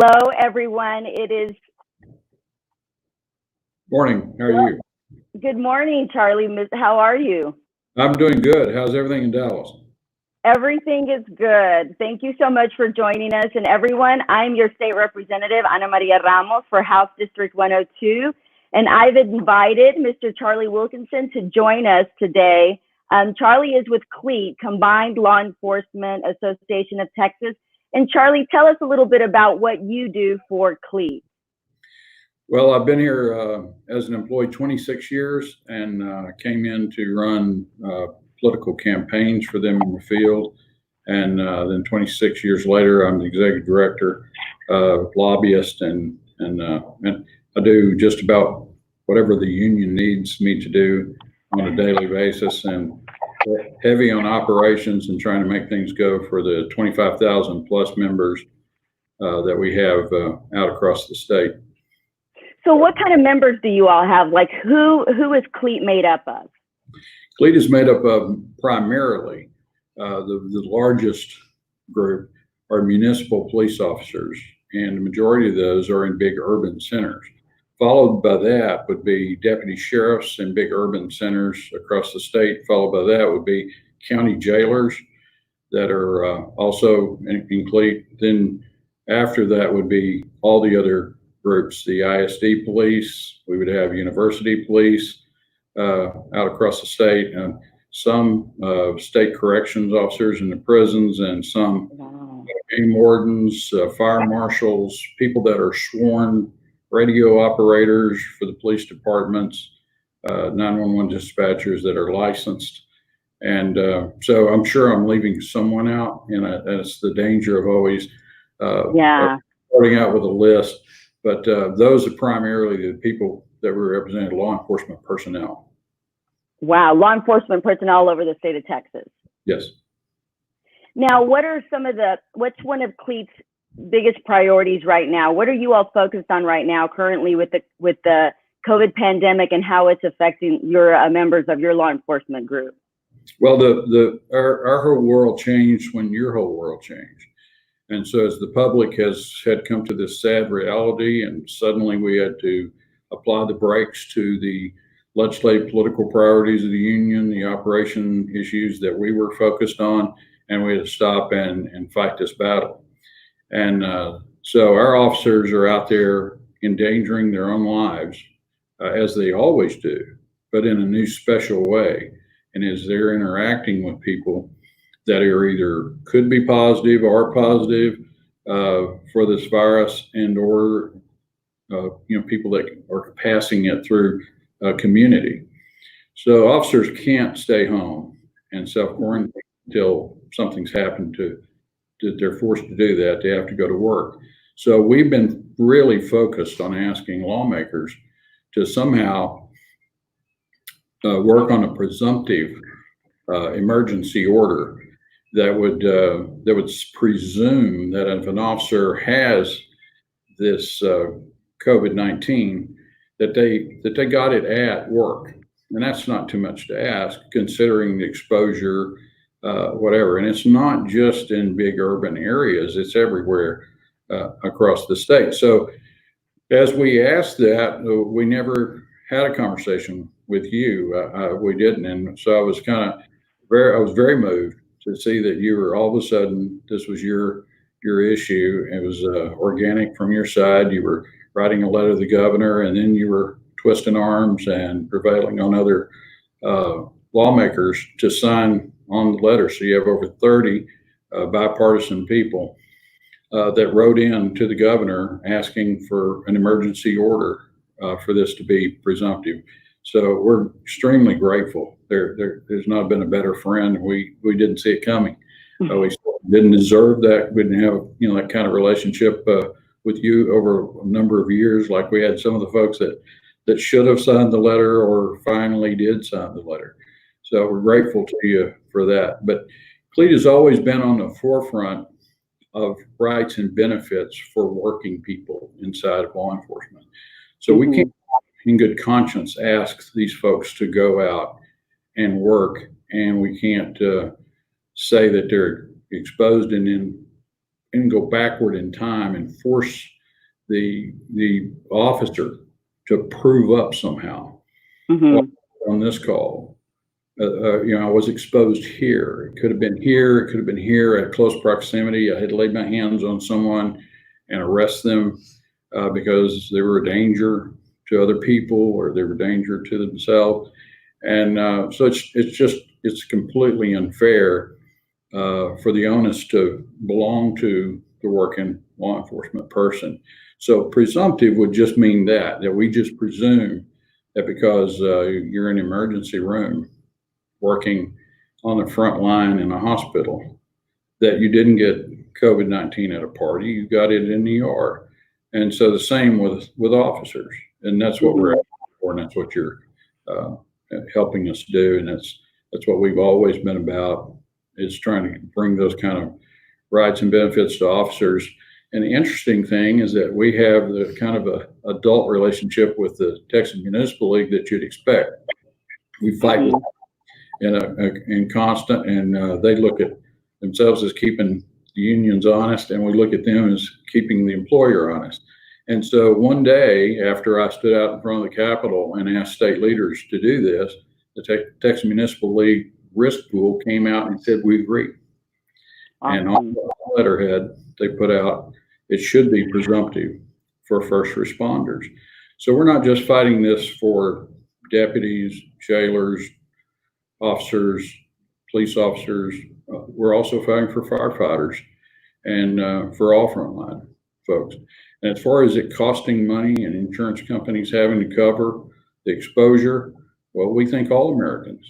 Hello, everyone. It is Morning. How are you? good morning, Charlie. How are you? I'm doing good. How's everything in Dallas? Everything is good. Thank you so much for joining us. And everyone, I'm your state representative, Ana Maria Ramos, for House District 102. And I've invited Mr. Charley Wilkinson to join us today. Charley is with C.L.E.A.T, Combined Law Enforcement Association of Texas. And Charley, tell us a little bit about what you do for C.L.E.A.T. Well, I've been here as an employee 26 years and came in to run political campaigns for them in the field. And then 26 years later, I'm the executive director, lobbyist, and I do just about whatever the union needs me to do on a daily basis, and heavy on operations and trying to make things go for the 25,000 plus members that we have out across the state. So what kind of members do you all have? Like who is C.L.E.A.T made up of? C.L.E.A.T is made up of primarily the largest group are municipal police officers, and the majority of those are in big urban centers. Followed by that would be deputy sheriffs in big urban centers across the state. Followed by that would be county jailers that are also in C.L.E.A.T. Then after that would be all the other groups, the ISD police. We would have university police out across the state, and some state corrections officers in the prisons, and some game wardens, fire marshals, people that are sworn radio operators for the police departments, 911 dispatchers that are licensed. And so I'm sure I'm leaving someone out, and that's the danger of always starting out with a list. But those are primarily the people that we represent, law enforcement personnel. Wow, law enforcement personnel all over the state of Texas. Yes. Now, what's one of C.L.E.A.T's biggest priorities right now? What are you all focused on right now currently with the COVID pandemic and how it's affecting your members of your law enforcement group? Well, our whole world changed when your whole world changed. And so as the public had come to this sad reality, and suddenly we had to apply the brakes to the legislative political priorities of the union, the operation issues that we were focused on, and we had to stop and fight this battle. And so our officers are out there endangering their own lives, as they always do, but in a new special way. And as they're interacting with people that are either could be positive or positive for this virus, and or people that are passing it through a community. So officers can't stay home and self-quarantine until something's happened that they're forced to do that. They have to go to work. So we've been really focused on asking lawmakers to somehow work on a presumptive emergency order that would presume that if an officer has this COVID-19, that they got it at work. And that's not too much to ask, considering the exposure, whatever. And it's not just in big urban areas, it's everywhere across the state. So as we asked that, we never had a conversation with you. We didn't. And so I was very moved to see that you were all of a sudden, this was your issue. It was organic from your side. You were writing a letter to the governor, and then you were twisting arms and prevailing on other lawmakers to sign on the letter. So you have over 30 bipartisan people that wrote in to the governor asking for an emergency order for this to be presumptive. So we're extremely grateful. There's not been a better friend. We didn't see it coming. We didn't deserve that. We didn't have that kind of relationship with you over a number of years, like we had some of the folks that should have signed the letter or finally did sign the letter. So we're grateful to you for that. But C.L.E.A.T has always been on the forefront of rights and benefits for working people inside of law enforcement. So we can't, in good conscience, ask these folks to go out and work, and we can't say that they're exposed and then go backward in time and force the officer to prove up somehow. On this call, I was exposed here. It could have been here. It could have been here at close proximity. I had laid my hands on someone and arrest them because they were a danger to other people or they were a danger to themselves. And so it's completely unfair for the onus to belong to the working law enforcement person. So presumptive would just mean that we just presume that because you're in an emergency room working on the front line in a hospital, that you didn't get COVID-19 at a party, you got it in the ER. And so the same with officers. And that's what we're asking for, and that's what you're helping us do. And that's what we've always been about, is trying to bring those kind of rights and benefits to officers. And the interesting thing is that we have the kind of a adult relationship with the Texas Municipal League that you'd expect. We fight with them in constant, and they look at themselves as keeping the unions honest, and we look at them as keeping the employer honest. And so one day after I stood out in front of the Capitol and asked state leaders to do this, the Texas Municipal League risk pool came out and said, we agree. And on the letterhead they put out, it should be presumptive for first responders. So we're not just fighting this for deputies, jailers, officers, police officers. We're also fighting for firefighters and for all frontline folks. And as far as it costing money and insurance companies having to cover the exposure, well, we think all Americans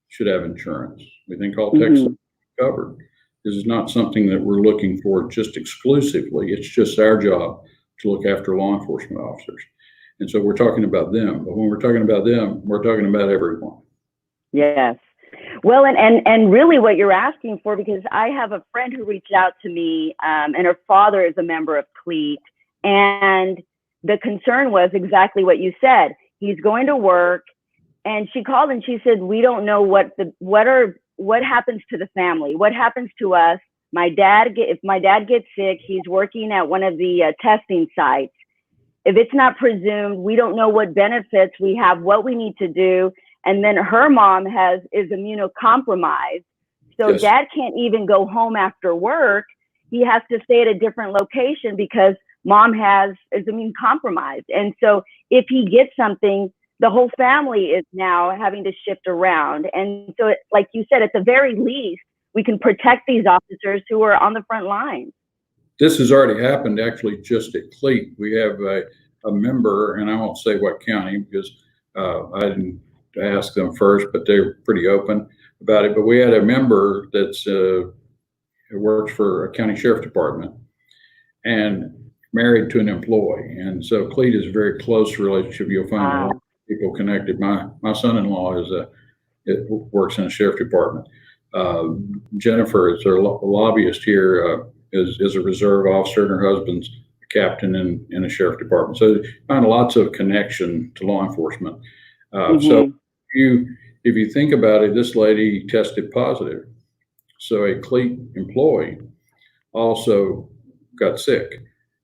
should have insurance. We think all Texans should be covered. This is not something that we're looking for just exclusively. It's just our job to look after law enforcement officers. And so we're talking about them. But when we're talking about them, we're talking about everyone. Yes. Well, and really what you're asking for, because I have a friend who reached out to me, and her father is a member of C.L.E.A.T, and the concern was exactly what you said. He's going to work, and she called and she said, we don't know what happens to the family, what happens to us. If my dad gets sick, he's working at one of the testing sites. If it's not presumed, we don't know what benefits we have, what we need to do. And then her mom is immunocompromised. So yes. Dad can't even go home after work. He has to stay at a different location because mom is immune compromised. And so if he gets something, the whole family is now having to shift around. And so, like you said, at the very least, we can protect these officers who are on the front lines. This has already happened, actually, just at C.L.E.A.T. We have a member, and I won't say what county because I didn't ask them first, but they're pretty open about it. But we had a member who works for a county sheriff department and married to an employee. And so C.L.E.A.T is a very close relationship. You'll find a lot of people connected. My son-in-law works in a sheriff department. Jennifer is our lobbyist here, is a reserve officer, and her husband's a captain in a sheriff department. So you find lots of connection to law enforcement. So if you think about it, this lady tested positive. So a C.L.E.A.T employee also got sick,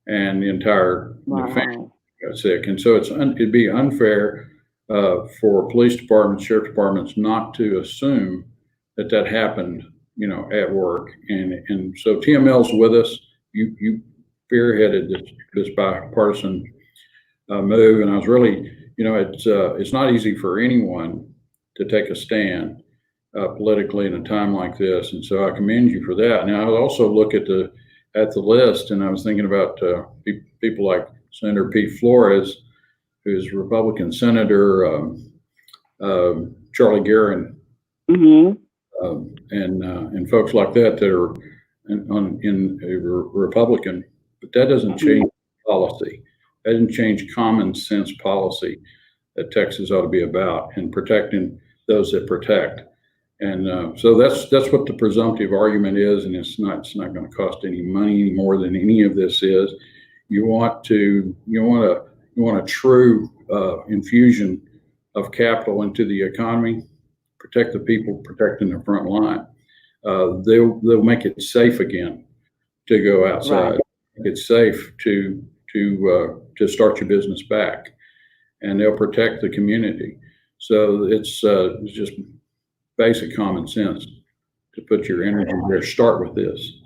and the entire family got sick. And so it'd be unfair for police departments, sheriff departments not to assume that happened, at work. And so TML's with us. You spearheaded this bipartisan move, and I was really, it's not easy for anyone to take a stand politically in a time like this, and so I commend you for that. Now, I also look at the list, and I was thinking about people like Senator Pete Flores, who's a Republican senator, Charley Guerin, and folks like that are in a Republican, but that doesn't change policy. That doesn't change common sense policy that Texas ought to be about, and protecting those that protect. And so that's what the presumptive argument is, and it's not going to cost any money more than any of this is. You want a true infusion of capital into the economy, protect the people protecting the front line. They'll make it safe again to go outside. Right. It's safe to to start your business back, and they'll protect the community. So it's just basic common sense to put your energy there. Start with this.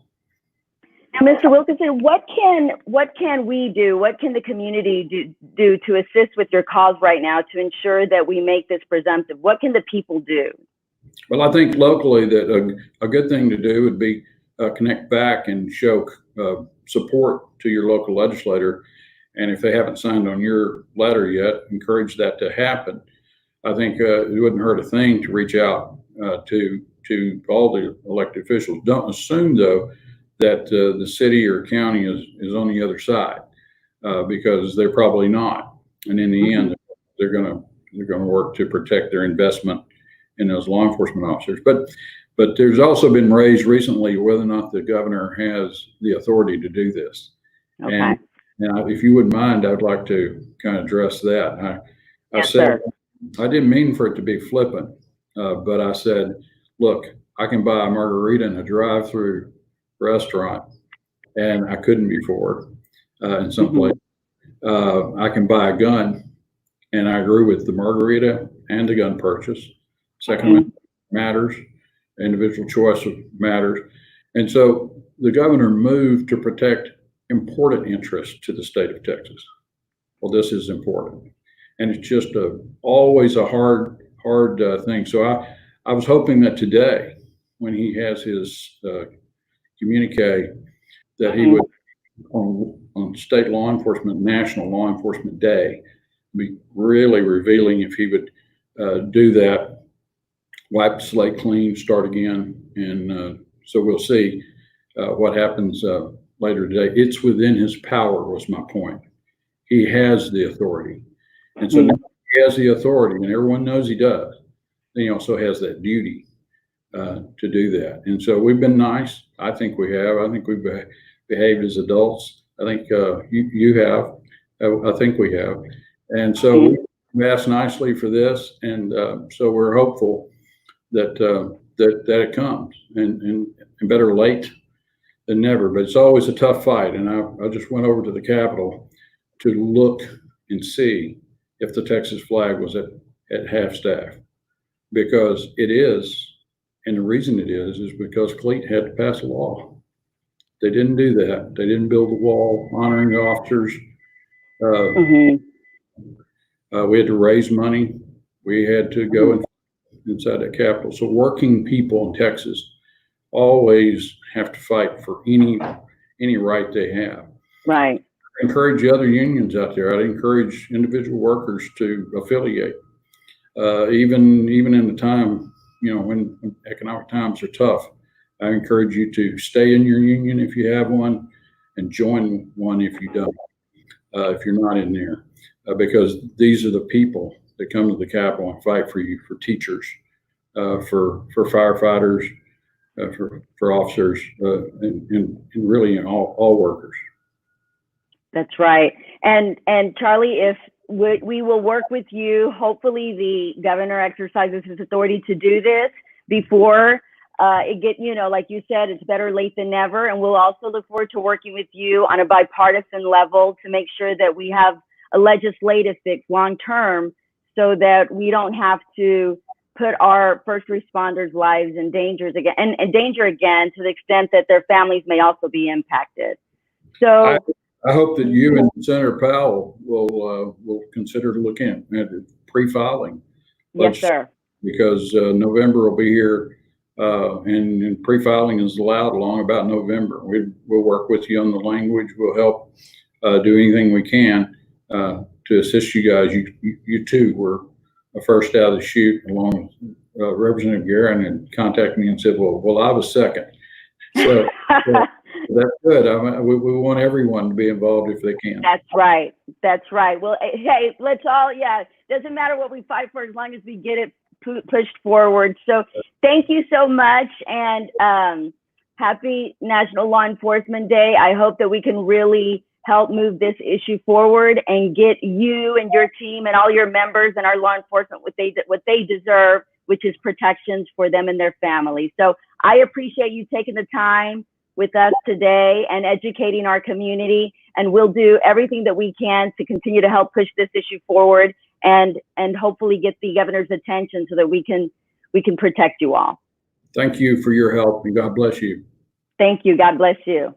Now, Mr. Wilkinson, what can we do? What can the community do to assist with your cause right now to ensure that we make this presumptive? What can the people do? Well, I think locally that a good thing to do would be connect back and show support to your local legislator. And if they haven't signed on your letter yet, encourage that to happen. I think it wouldn't hurt a thing to reach out to all the elected officials. Don't assume, though, that the city or county is on the other side, because they're probably not. And in the end, they're going to work to protect their investment in those law enforcement officers. But there's also been raised recently whether or not the governor has the authority to do this. Okay. And if you wouldn't mind, I'd like to kind of address that. I Yes, said, sir. I didn't mean for it to be flippant, but I said, look, I can buy a margarita in a drive-through restaurant, and I couldn't before in some place. I can buy a gun, and I agree with the margarita and the gun purchase. Second Amendment matters, individual choice matters. And so the governor moved to protect important interests to the state of Texas. Well, this is important. And it's just always a hard thing. So I was hoping that today, when he has his communique, that he would, on state law enforcement, National Law Enforcement Day, be really revealing if he would do that, wipe the slate clean, start again. And so we'll see what happens later today. It's within his power, was my point. He has the authority. And so now he has the authority, and everyone knows he does. Then he also has that duty to do that. And so we've been nice. I think we have. I think we've behaved as adults. I think you have. I think we have. And so we asked nicely for this, and so we're hopeful that it comes, and better late than never. But it's always a tough fight. And I just went over to the Capitol to look and see if the Texas flag was at half staff, because it is, and the reason it is because C.L.E.A.T had to pass a law. They didn't do that. They didn't build the wall honoring the officers. We had to raise money. We had to go inside the Capitol. So working people in Texas always have to fight for any right they have. Right. I encourage the other unions out there. I'd encourage individual workers to affiliate, even in the time, when economic times are tough. I encourage you to stay in your union if you have one, and join one if you don't, if you're not in there, because these are the people that come to the Capitol and fight for you, for teachers, for firefighters, for officers, and really all workers. That's right. And Charlie, if we will work with you, hopefully the governor exercises his authority to do this before it get, like you said, it's better late than never. And we'll also look forward to working with you on a bipartisan level to make sure that we have a legislative fix long term, so that we don't have to put our first responders' lives in danger again, to the extent that their families may also be impacted. So I hope that you and Senator Powell will consider looking at pre-filing. Yes, sir. Because November will be here, and pre-filing is allowed along about November. We'll work with you on the language. We'll help do anything we can to assist you guys. You too were first out of the chute, along with Representative Guerin, and contacted me and said, well, I was second. So that's good. We want everyone to be involved if they can. That's right. That's right. Well, hey, let's all, doesn't matter what we fight for as long as we get it pushed forward. So thank you so much, and happy National Law Enforcement Day. I hope that we can really help move this issue forward and get you and your team and all your members and our law enforcement what they deserve, which is protections for them and their families. So I appreciate you taking the time with us today and educating our community. and we'll do everything that we can to continue to help push this issue forward and hopefully get the governor's attention so that we can protect you all. Thank you for your help, and God bless you. Thank you. God bless you.